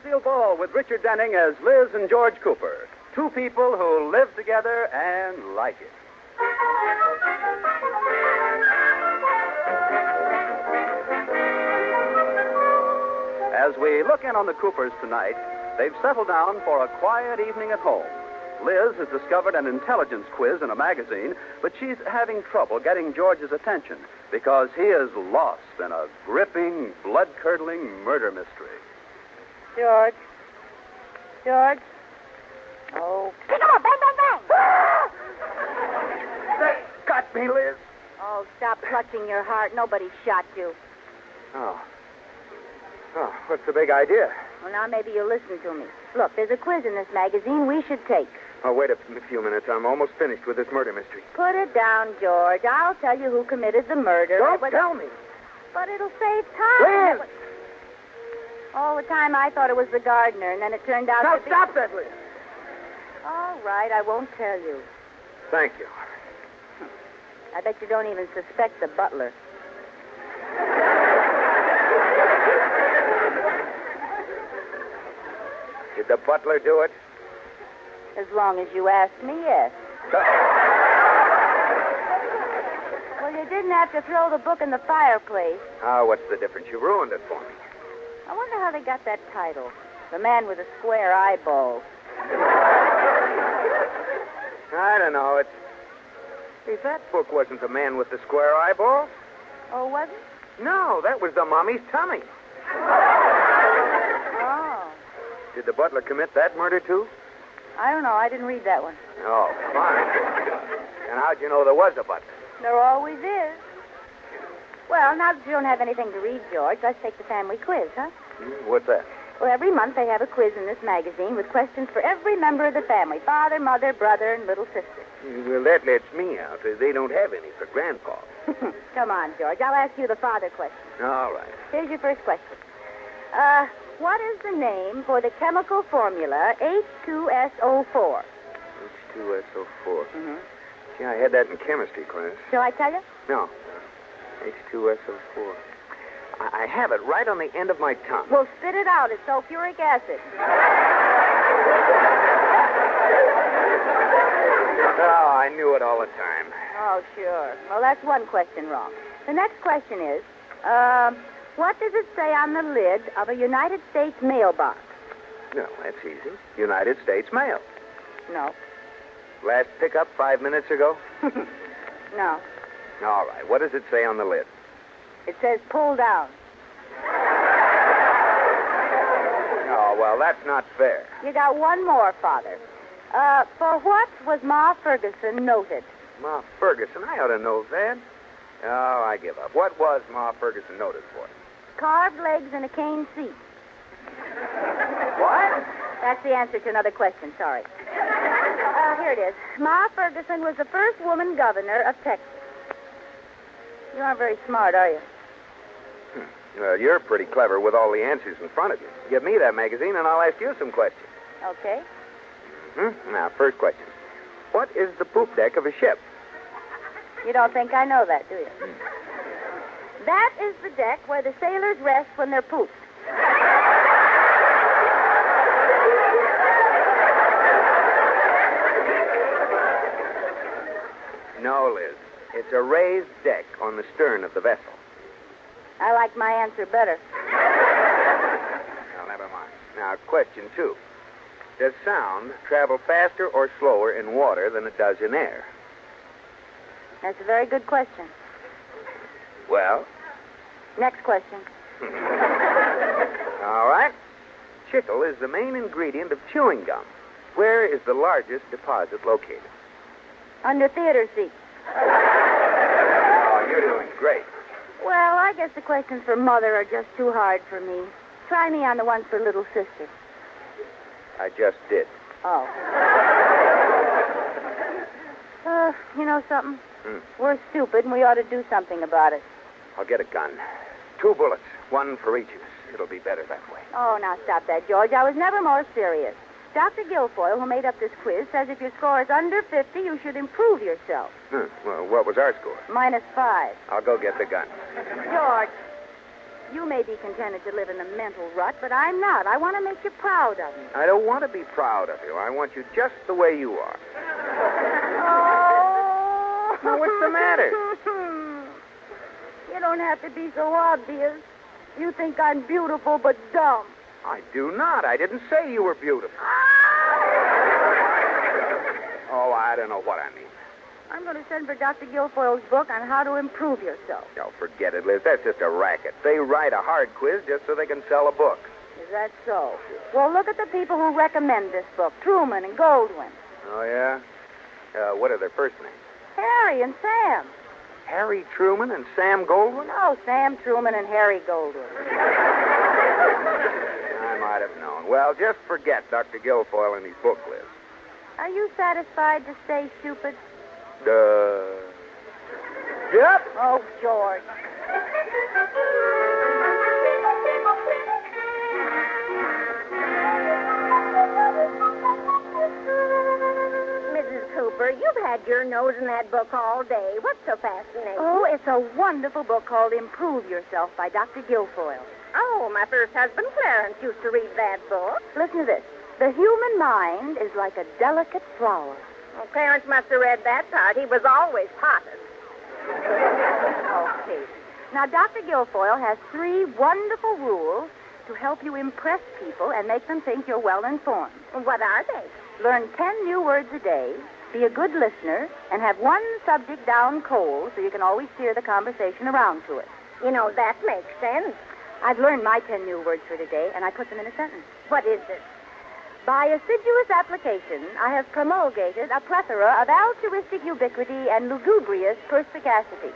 Lucille Ball with Richard Denning as Liz and George Cooper. Two people who live together and like it. As we look in on the Coopers tonight, they've settled down for a quiet evening at home. Liz has discovered an intelligence quiz in a magazine, but she's having trouble getting George's attention because he is lost in a gripping, blood-curdling murder mystery. George. George. Oh. Pick him up. Bang, bang, bang. They got me, Liz. Oh, stop clutching your heart. Nobody shot you. Oh, what's the big idea? Well, now maybe you'll listen to me. Look, there's a quiz in this magazine we should take. Oh, wait a few minutes. I'm almost finished with this murder mystery. Put it down, George. I'll tell you who committed the murder. Don't tell me. But it'll save time. Liz! All the time I thought it was the gardener, and then it turned out Now to be... stop that, Liz. All right, I won't tell you. Thank you. I bet you don't even suspect the butler. Did the butler do it? As long as you ask me, yes. Well, you didn't have to throw the book in the fireplace. What's the difference? You ruined it for me. I wonder how they got that title. The Man with the Square Eyeballs. I don't know. If that book wasn't The Man with the Square Eyeballs. Oh, was it? No, that was the mommy's tummy. Oh. Did the butler commit that murder, too? I don't know. I didn't read that one. Oh, fine. And how'd you know there was a butler? There always is. Well, now that you don't have anything to read, George, let's take the family quiz, huh? What's that? Well, every month they have a quiz in this magazine with questions for every member of the family. Father, mother, brother, and little sister. Well, that lets me out. They don't have any for Grandpa. Come on, George. I'll ask you the father question. All right. Here's your first question. What is the name for the chemical formula H2SO4? H2SO4. Mm-hmm. Yeah, I had that in chemistry class. Shall I tell you? No. H2SO4. I have it right on the end of my tongue. Well, spit it out. It's sulfuric acid. Oh, I knew it all the time. Oh, sure. Well, that's one question wrong. The next question is, what does it say on the lid of a United States mailbox? No, that's easy. United States Mail. No. Last pickup 5 minutes ago? No. All right. What does it say on the lid? It says pull down. Oh, well, that's not fair. You got one more, Father. For what was Ma Ferguson noted? Ma Ferguson? I ought to know that. Oh, I give up. What was Ma Ferguson noted for? Carved legs and a cane seat. What? That's the answer to another question. Sorry. Here it is. Ma Ferguson was the first woman governor of Texas. You aren't very smart, are you? Well, you're pretty clever with all the answers in front of you. Give me that magazine, and I'll ask you some questions. Okay. Now, first question. What is the poop deck of a ship? You don't think I know that, do you? That is the deck where the sailors rest when they're pooped. No, Liz. It's a raised deck on the stern of the vessel. I like my answer better. Now, never mind. Now, question 2. Does sound travel faster or slower in water than it does in air? That's a very good question. Well? Next question. All right. Chicle is the main ingredient of chewing gum. Where is the largest deposit located? Under theater seats. Oh, you're doing great. Well, I guess the questions for Mother are just too hard for me. Try me on the ones for little sister. I just did. Oh. You know something? We're stupid, and we ought to do something about it. I'll get a gun. 2 bullets, 1 for each of us. It'll be better that way. Oh, now stop that, George. I was never more serious. Dr. Guilfoyle, who made up this quiz, says if your score is under 50, you should improve yourself. Well, what was our score? -5. I'll go get the gun. George. You may be contented to live in a mental rut, but I'm not. I want to make you proud of me. I don't want to be proud of you. I want you just the way you are. Oh. Now, what's the matter? You don't have to be so obvious. You think I'm beautiful but dumb. I do not. I didn't say you were beautiful. Oh, I don't know what I mean. I'm going to send for Dr. Guilfoyle's book on how to improve yourself. Oh, forget it, Liz. That's just a racket. They write a hard quiz just so they can sell a book. Is that so? Well, look at the people who recommend this book. Truman and Goldwyn. Oh, yeah? What are their first names? Harry and Sam. Harry Truman and Sam Goldwyn? No, Sam Truman and Harry Goldwyn. I might have known. Well, just forget Dr. Guilfoyle and his book, Liz. Are you satisfied to stay stupid? Yep. Oh, George. Mrs. Cooper, you've had your nose in that book all day. What's so fascinating? Oh, it's a wonderful book called Improve Yourself by Dr. Guilfoyle. Oh, my first husband, Clarence, used to read that book. Listen to this. The human mind is like a delicate flower. Well, Clarence must have read that part. He was always potted. Okay. Now, Dr. Guilfoyle has 3 wonderful rules to help you impress people and make them think you're well informed. What are they? Learn 10 new words a day, be a good listener, and have one subject down cold so you can always steer the conversation around to it. You know, that makes sense. I've learned my 10 new words for today, and I put them in a sentence. What is it? By assiduous application, I have promulgated a plethora of altruistic ubiquity and lugubrious perspicacity.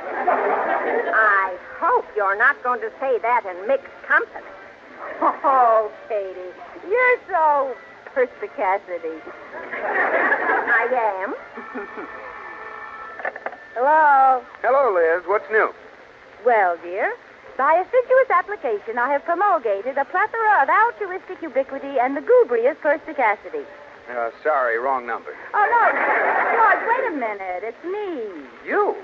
I hope you're not going to say that in mixed company. Oh, Katie, you're so perspicacity. I am. Hello? Hello, Liz. What's new? Well, dear, by assiduous application, I have promulgated a plethora of altruistic ubiquity and lugubrious perspicacity. Sorry, wrong number. Oh, no. George, wait a minute. It's me. You?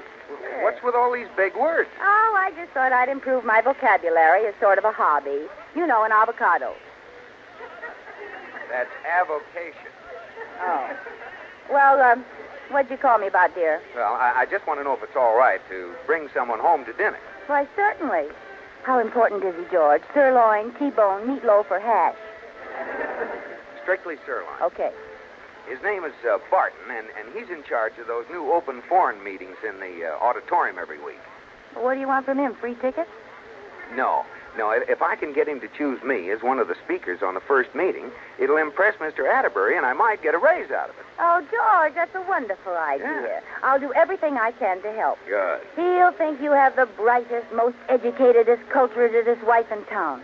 What's with all these big words? Oh, I just thought I'd improve my vocabulary as sort of a hobby. You know, an avocado. That's avocation. Oh. Well, what'd you call me about, dear? Well, I just want to know if it's all right to bring someone home to dinner. Why, certainly. How important is he, George? Sirloin, T-bone, meatloaf, or hash? Strictly sirloin. Okay. His name is Barton, and he's in charge of those new open foreign meetings in the auditorium every week. Well, what do you want from him? Free tickets? No. If I can get him to choose me as one of the speakers on the first meeting, it'll impress Mr. Atterbury, and I might get a raise out of it. Oh, George, that's a wonderful idea. Yeah. I'll do everything I can to help. Good. He'll think you have the brightest, most educatedest, culturedest wife in town.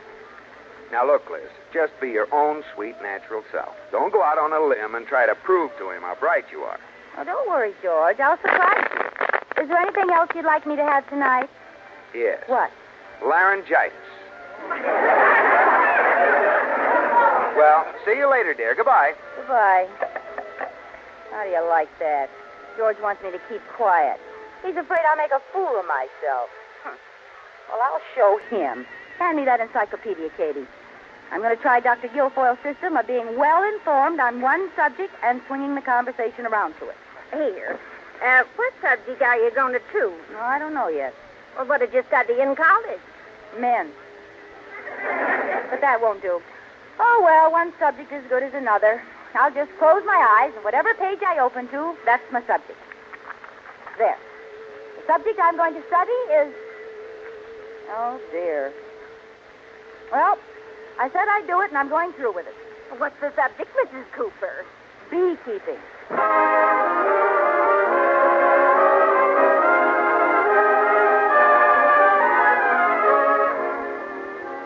Now, look, Liz, just be your own sweet, natural self. Don't go out on a limb and try to prove to him how bright you are. Oh, don't worry, George. I'll surprise you. Is there anything else you'd like me to have tonight? Yes. What? Laryngitis. Well, see you later, dear. Goodbye. Goodbye. How do you like that? George wants me to keep quiet. He's afraid I'll make a fool of myself. Well, I'll show him. Hand me that encyclopedia, Katie. I'm going to try Dr. Guilfoyle's system of being well informed on one subject and swinging the conversation around to it. Here. What subject are you going to choose? No, I don't know yet. Well, what did you study in college? Men. But that won't do. Oh, well, one subject is as good as another. I'll just close my eyes, and whatever page I open to, that's my subject. There. The subject I'm going to study is... Oh, dear. Well, I said I'd do it, and I'm going through with it. What's the subject, Mrs. Cooper? Beekeeping.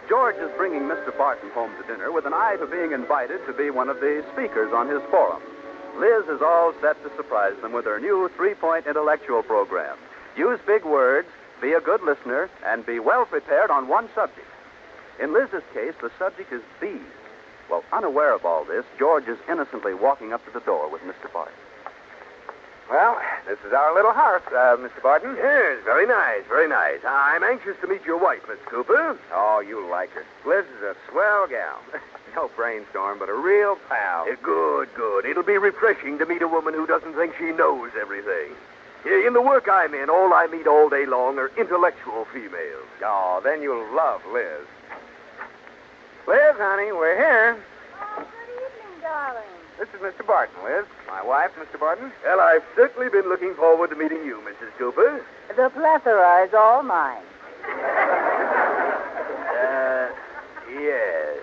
George is bringing Mr. Barton home to dinner with an eye to being invited to be one of the speakers on his forum. Liz is all set to surprise them with her new 3-point intellectual program. Use big words, be a good listener, and be well prepared on one subject. In Liz's case, the subject is bees. Well, unaware of all this, George is innocently walking up to the door with Mr. Barton. Well, this is our little house, Mr. Barton. Yes, very nice, very nice. I'm anxious to meet your wife, Miss Cooper. Oh, you'll like her. Liz is a swell gal. No brainstorm, but a real pal. Good, good. It'll be refreshing to meet a woman who doesn't think she knows everything. In the work I'm in, all I meet all day long are intellectual females. Oh, then you'll love Liz. Liz, honey, we're here. Oh, good evening, darling. This is Mr. Barton, Liz. My wife, Mr. Barton. Well, I've certainly been looking forward to meeting you, Mrs. Cooper. The plethora is all mine. Yes.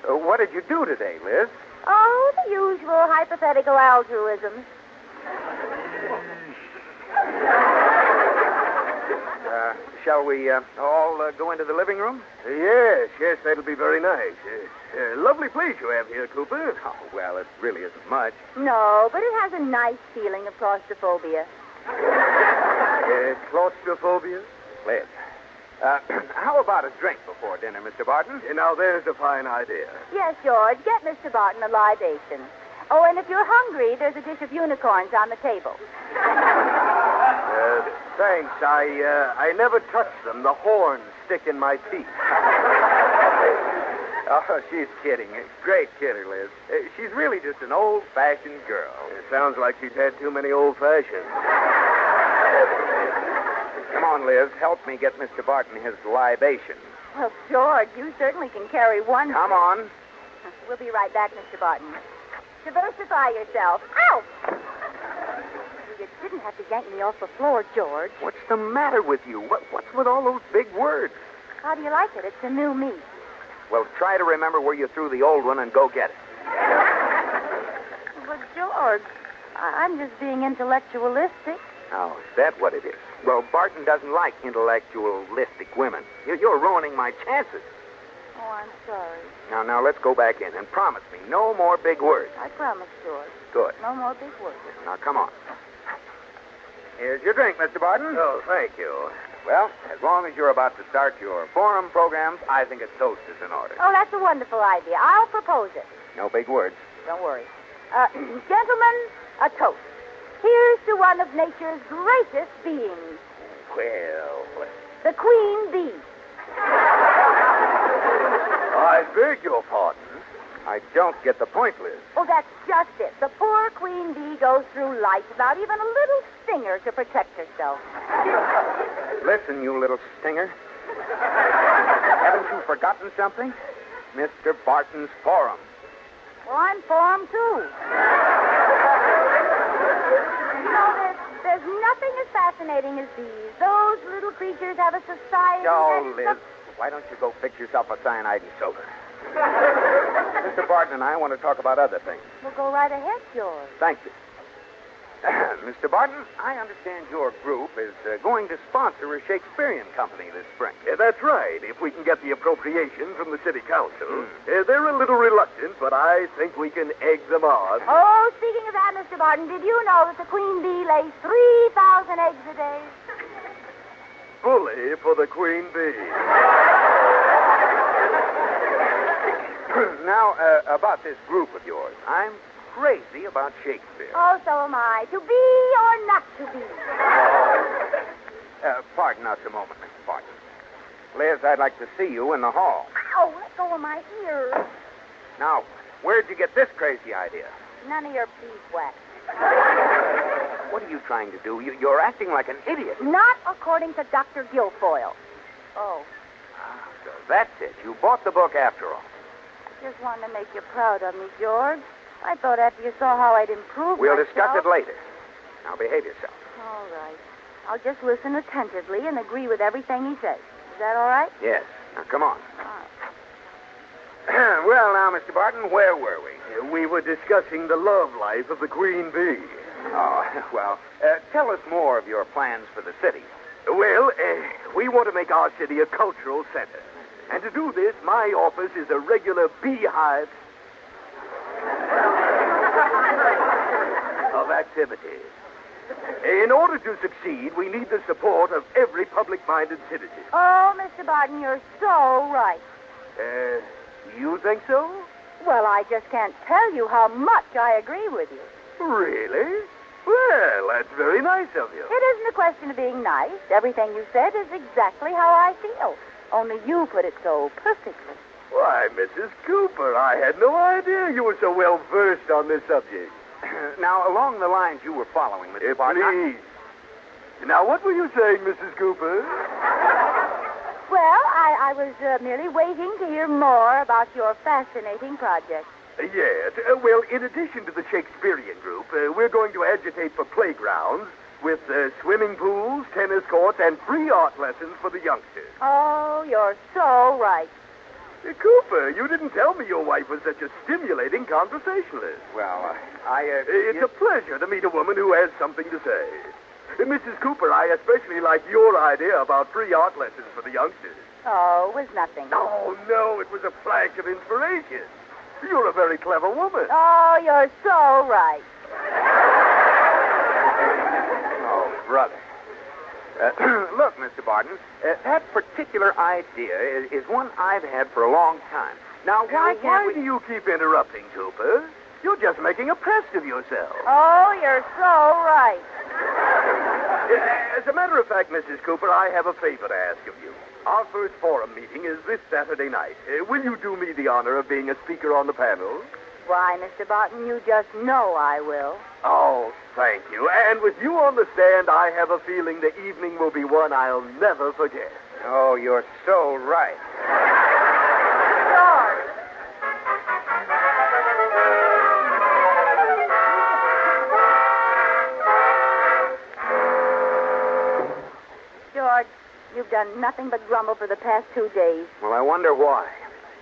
What did you do today, Liz? Oh, the usual hypothetical altruisms. Shall we all go into the living room? Yes, that'll be very nice. Lovely place you have here, Cooper. Oh, well, it really isn't much. No, but it has a nice feeling of claustrophobia. Claustrophobia? Liz, how about a drink before dinner, Mr. Barton? Now, there's a fine idea. Yes, George, get Mr. Barton a libation. Oh, and if you're hungry, there's a dish of unicorns on the table. Thanks. I never touch them. The horns stick in my teeth. Oh, she's kidding. Great kidder, Liz. She's really just an old-fashioned girl. It sounds like she's had too many old-fashions. Come on, Liz. Help me get Mr. Barton his libation. Well, George, you certainly can carry one. Come on. We'll be right back, Mr. Barton. Diversify yourself. Ow! You didn't have to yank me off the floor, George. What's the matter with you? What's with all those big words? How do you like it? It's a new me. Well, try to remember where you threw the old one and go get it. But, George, I'm just being intellectualistic. Oh, is that what it is? Well, Barton doesn't like intellectualistic women. You're ruining my chances. Oh, I'm sorry. Now, let's go back in and promise me no more big words. I promise, George. Good. No more big words. Now, come on. Here's your drink, Mr. Barton. Oh, thank you. Well, as long as you're about to start your forum programs, I think a toast is in order. Oh, that's a wonderful idea. I'll propose it. No big words. Don't worry. Gentlemen, a toast. Here's to one of nature's greatest beings. Well, The Queen Bee. I beg your pardon. I don't get the point, Liz. Oh, that's just it. The poor Queen Bee goes through life without even a little stinger to protect herself. Listen, you little stinger. Haven't you forgotten something? Mr. Barton's forum. Well, I'm for 'em, too. You know, there's nothing as fascinating as bees. Those little creatures have a society. Oh, Liz, why don't you go fix yourself a cyanide and soda? Mr. Barton and I want to talk about other things. Well, go right ahead, George. Thank you. Mr. Barton, I understand your group is going to sponsor a Shakespearean company this spring. That's right, if we can get the appropriation from the city council. They're a little reluctant, but I think we can egg them on. Oh, speaking of that, Mr. Barton, did you know that the Queen Bee lays 3,000 eggs a day? Bully for the Queen Bee. Now, about this group of yours. I'm crazy about Shakespeare. Oh, so am I. To be or not to be? Pardon us a moment, Mr. Barton. Liz, I'd like to see you in the hall. Ow, let go of my ears. Now, where'd you get this crazy idea? None of your beeswax. What are you trying to do? You're acting like an idiot. Not according to Dr. Guilfoyle. Oh, So that's it. You bought the book after all. just wanted to make you proud of me, George. I thought after you saw how I'd improved We'll myself... discuss it later. Now, behave yourself. All right. I'll just listen attentively and agree with everything he says. Is that all right? Yes. Now, come on. All right. Well, now, Mr. Barton, where were we? We were discussing the love life of the Queen Bee. Oh, well, tell us more of your plans for the city. Well, we want to make our city a cultural center. And to do this, my office is a regular beehive of activities. In order to succeed, we need the support of every public-minded citizen. Oh, Mr. Barton, you're so right. You think so? Well, I just can't tell you how much I agree with you. Really? Well, that's very nice of you. It isn't a question of being nice. Everything you said is exactly how I feel. Only you put it so perfectly. Why, Mrs. Cooper, I had no idea you were so well versed on this subject. Now, along the lines you were following, Mr. Barton. Please. Now, what were you saying, Mrs. Cooper? Well, I was merely waiting to hear more about your fascinating project. Yes. Well, in addition to the Shakespearean group, we're going to agitate for playgrounds with swimming pools, tennis courts, and free art lessons for the youngsters. Oh, you're so right. Cooper, you didn't tell me your wife was such a stimulating conversationalist. Well, It's a pleasure to meet a woman who has something to say. Mrs. Cooper, I especially like your idea about free art lessons for the youngsters. Oh, it was nothing. Oh, no, it was a flash of inspiration. You're a very clever woman. Oh, you're so right. Oh, brother. Look, Mr. Barton, that particular idea is one I've had for a long time. Now, why can't do you keep interrupting, Cooper? You're just making a pest of yourself. Oh, you're so right. As a matter of fact, Mrs. Cooper, I have a favor to ask of you. Our first forum meeting is this Saturday night. Will you do me the honor of being a speaker on the panel? Why, Mr. Barton, you just know I will. Oh, thank you. And with you on the stand, I have a feeling the evening will be one I'll never forget. Oh, you're so right. George, you've done nothing but grumble for the past 2 days. Well, I wonder why.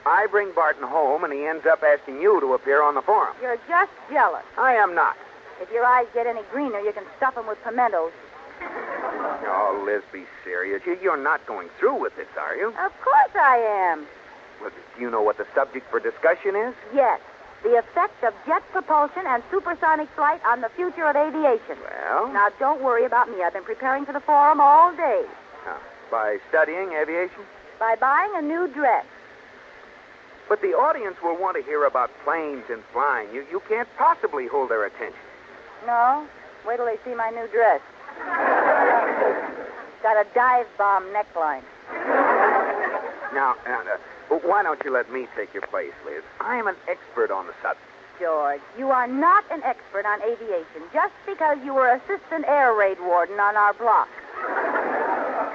I bring Barton home, and he ends up asking you to appear on the forum. You're just jealous. I am not. If your eyes get any greener, you can stuff them with pimentos. Oh, Liz, be serious. You're not going through with this, are you? Of course I am. Well, do you know what the subject for discussion is? Yes. The effect of jet propulsion and supersonic flight on the future of aviation. Well? Now, don't worry about me. I've been preparing for the forum all day. By studying aviation? By buying a new dress. But the audience will want to hear about planes and flying. You can't possibly hold their attention. No? Wait till they see my new dress. Got a dive bomb neckline. Now, why don't you let me take your place, Liz? I am an expert on the subject. George, you are not an expert on aviation just because you were assistant air raid warden on our block.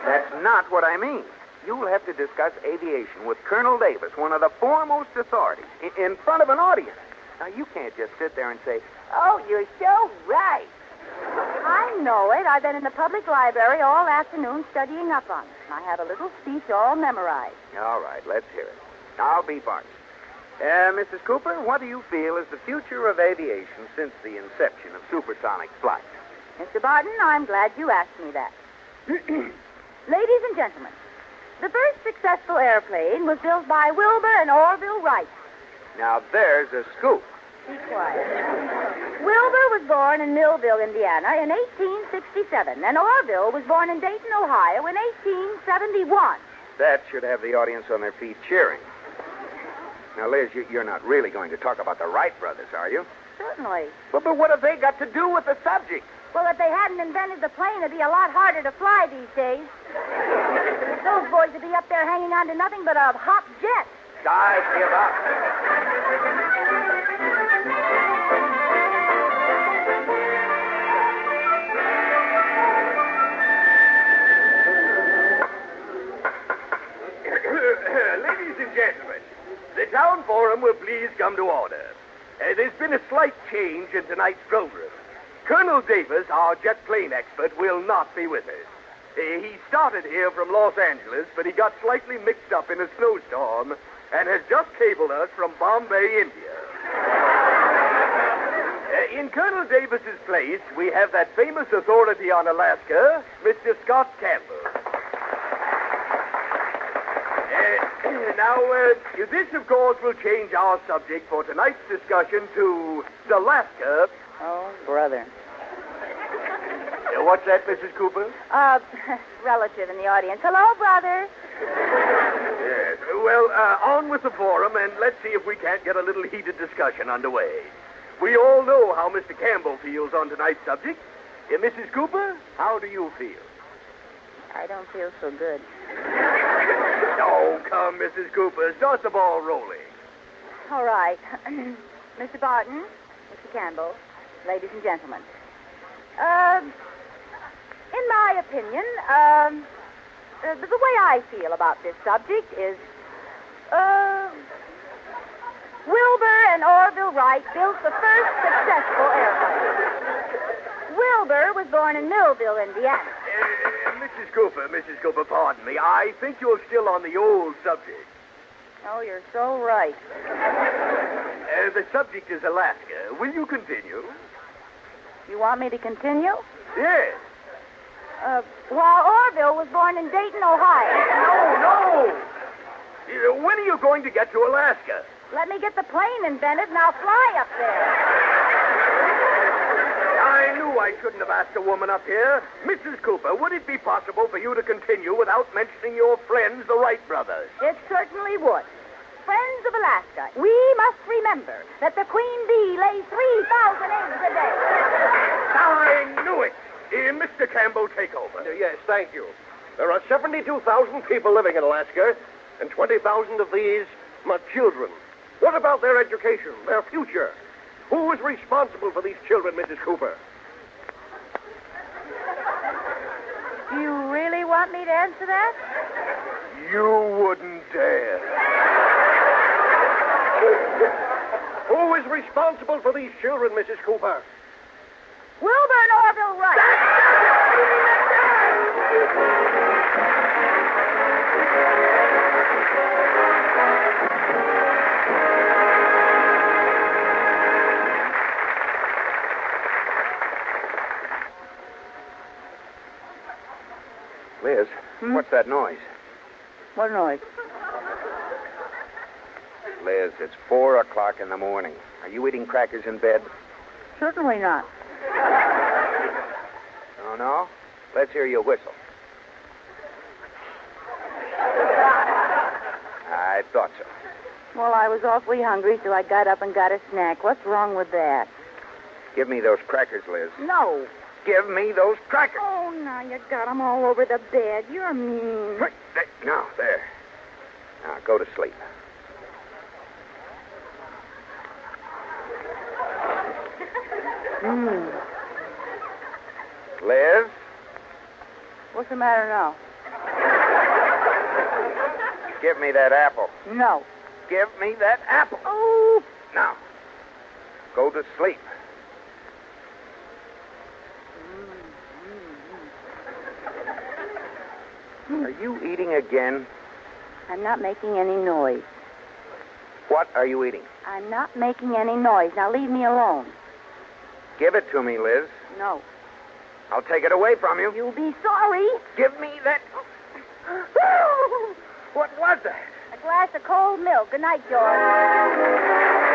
That's not what I mean. You'll have to discuss aviation with Colonel Davis, one of the foremost authorities, in front of an audience. Now, you can't just sit there and say, "Oh, you're so right." I know it. I've been in the public library all afternoon studying up on it. I have a little speech all memorized. All right, let's hear it. I'll be Barton. Mrs. Cooper, what do you feel is the future of aviation since the inception of supersonic flight? Mr. Barton, I'm glad you asked me that. Ladies and gentlemen, the first successful airplane was built by Wilbur and Orville Wright. Now, there's a scoop. Be quiet. Wilbur was born in Millville, Indiana in 1867, and Orville was born in Dayton, Ohio in 1871. That should have the audience on their feet cheering. Now, Liz, you're not really going to talk about the Wright brothers, are you? Certainly. But what have they got to do with the subject? Well, if they hadn't invented the plane, it'd be a lot harder to fly these days. Those boys would be up there hanging on to nothing but a hot jet. I give up. Ladies and gentlemen, the town forum will please come to order. There's been a slight change in tonight's program. Colonel Davis, our jet plane expert, will not be with us. He started here from Los Angeles, but he got slightly mixed up in a snowstorm and has just cabled us from Bombay, India. In Colonel Davis's place, we have that famous authority on Alaska, Mr. Scott Campbell. Now, this, of course, will change our subject for tonight's discussion to Alaska. Oh, brother. What's that, Mrs. Cooper? Relative in the audience. Hello, brother. Yes. Well, on with the forum, and let's see if we can't get a little heated discussion underway. We all know how Mr. Campbell feels on tonight's subject. Mrs. Cooper, how do you feel? I don't feel so good. Oh, come, Mrs. Cooper. Start the ball rolling. All right. Mr. Barton, Mr. Campbell, ladies and gentlemen. In my opinion, the way I feel about this subject is, Wilbur and Orville Wright built the first successful airplane. Wilbur was born in Millville, Indiana. Mrs. Cooper, pardon me. I think you're still on the old subject. Oh, you're so right. The subject is Alaska. Will you continue? You want me to continue? Yes. While Orville was born in Dayton, Ohio. No. When are you going to get to Alaska? Let me get the plane invented and I'll fly up there. I knew I shouldn't have asked a woman up here. Mrs. Cooper, would it be possible for you to continue without mentioning your friends, the Wright brothers? It certainly would. Friends of Alaska, we must remember that the queen bee lays 3,000 eggs a day. I knew it. Mr. Campbell, take over. Yes, thank you. There are 72,000 people living in Alaska, and 20,000 of these are children. What about their education, their future? Who is responsible for these children, Mrs. Cooper? Do you really want me to answer that? You wouldn't dare. Who is responsible for these children, Mrs. Cooper? Wilbur and Orville Wright. Liz, what's that noise? What noise? Liz, it's 4 o'clock in the morning. Are you eating crackers in bed? Certainly not. Oh, no? Let's hear you whistle. I thought so. Well, I was awfully hungry, so I got up and got a snack. What's wrong with that? Give me those crackers, Liz. No. Give me those crackers. Oh, now you got them all over the bed. You're mean. Right. Now, there. Now, go to sleep. Liz? What's the matter now? Give me that apple. No. Give me that apple. Oh. Now, go to sleep. Are you eating again? I'm not making any noise. What are you eating? I'm not making any noise. Now leave me alone. Give it to me, Liz. No. I'll take it away from you. You'll be sorry. Give me that. What was that? A glass of cold milk. Good night, George.